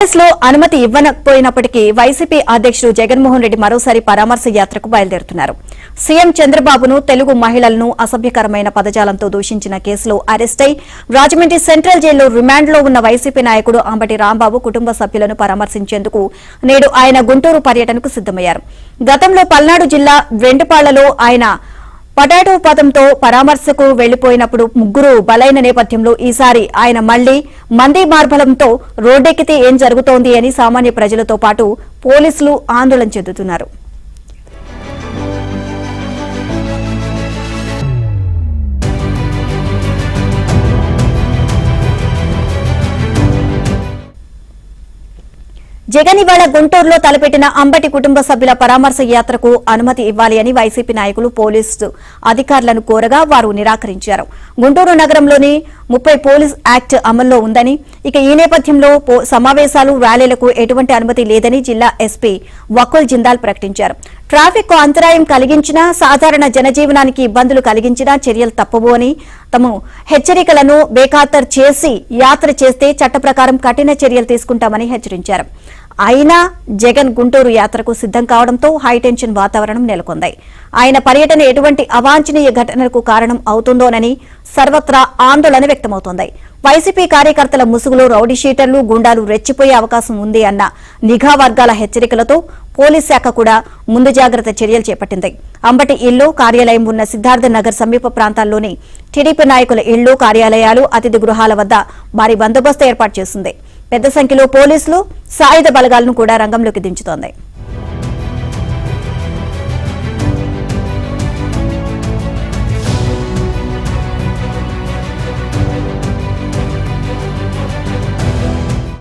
లో అనుమతి ఇవ్వకపోయినప్పటికీ వైసీపీ అధ్యక్షుడు జగన్మోహన్ రెడ్డి మరోసారి పరామర్శ యాత్రకు బయలుదేరుతున్నారు. సీఎం చంద్రబాబును తెలుగు మహిళలను అసభ్యకరమైన పదజాలంతో దూషించిన కేసులో అరెస్టై రాజమండ్రి సెంట్రల్ జైల్లో రిమాండ్లో ఉన్న వైసీపీ నాయకుడు అంబటి రాంబాబు కుటుంబ సభ్యులను పరామర్శించేందుకు నేడు ఆయన గుంటూరు పర్యటనకు సిద్దమయ్యారు. గతంలో పల్నాడు జిల్లా వెంటపాళ్లలో ఆయన పొటాటో పదంతో పరామర్శకు వెళ్లిపోయినప్పుడు ముగ్గురు బలైన నేపథ్యంలో ఈసారి ఆయన మళ్లీ మంది మార్బలంతో రోడ్డెక్కితే ఏం జరుగుతోంది అని సామాన్య ప్రజలతో పాటు పోలీసులు ఆందోళన చెందుతున్నారు. జగన్ ఇవాళ గుంటూరులో తలపెట్టిన అంబటి కుటుంబ సభ్యుల పరామర్శ యాత్రకు అనుమతి ఇవ్వాలి అని వైసీపీ నాయకులు పోలీసు అధికారులను కోరగా వారు నిరాకరించారు. గుంటూరు నగరంలోని 30 పోలీస్ యాక్ట్ అమల్లో ఉందని, ఇక ఈ నేపథ్యంలో సమావేశాలు ర్యాలీలకు ఎటువంటి అనుమతి లేదని జిల్లా ఎస్పీ వకుల్ జిందాల్ ప్రకటించారు. ట్రాఫిక్ కు అంతరాయం కలిగించినా, సాధారణ జనజీవనానికి ఇబ్బందులు కలిగించినా చర్యలు తప్పవు అని, తమ హెచ్చరికలను బేఖాతరు చేసి యాత్ర చేస్తే చట్ట ప్రకారం కఠిన చర్యలు తీసుకుంటామని హెచ్చరించారు. అయినా జగన్ గుంటూరు యాత్రకు సిద్దం కావడంతో హైటెన్షన్ వాతావరణం నెలకొంది. ఆయన పర్యటన ఎటువంటి అవాంఛనీయ ఘటనలకు కారణం అవుతుందోనని సర్వత్రా ఆందోళన వ్యక్తమవుతోంది. వైసీపీ కార్యకర్తల ముసుగులో రౌడీ షీటర్లు, గుండాలు రెచ్చిపోయే అవకాశం ఉంది అన్న నిఘా వర్గాల హెచ్చరికలతో పోలీస్ శాఖ కూడా ముందు జాగ్రత్త చర్యలు చేపట్టింది. అంబటి ఇల్లు, కార్యాలయం ఉన్న సిద్ధార్థ నగర్ సమీప ప్రాంతాల్లోని టీడీపీ నాయకుల ఇళ్లు, కార్యాలయాలు, అతిథి గృహాల వద్ద భారీ బందోబస్తు ఏర్పాటు చేసింది. పెద్ద సంఖ్యలో పోలీసులు, సాయుధ బలగాలను కూడా రంగంలోకి దించుతోంది.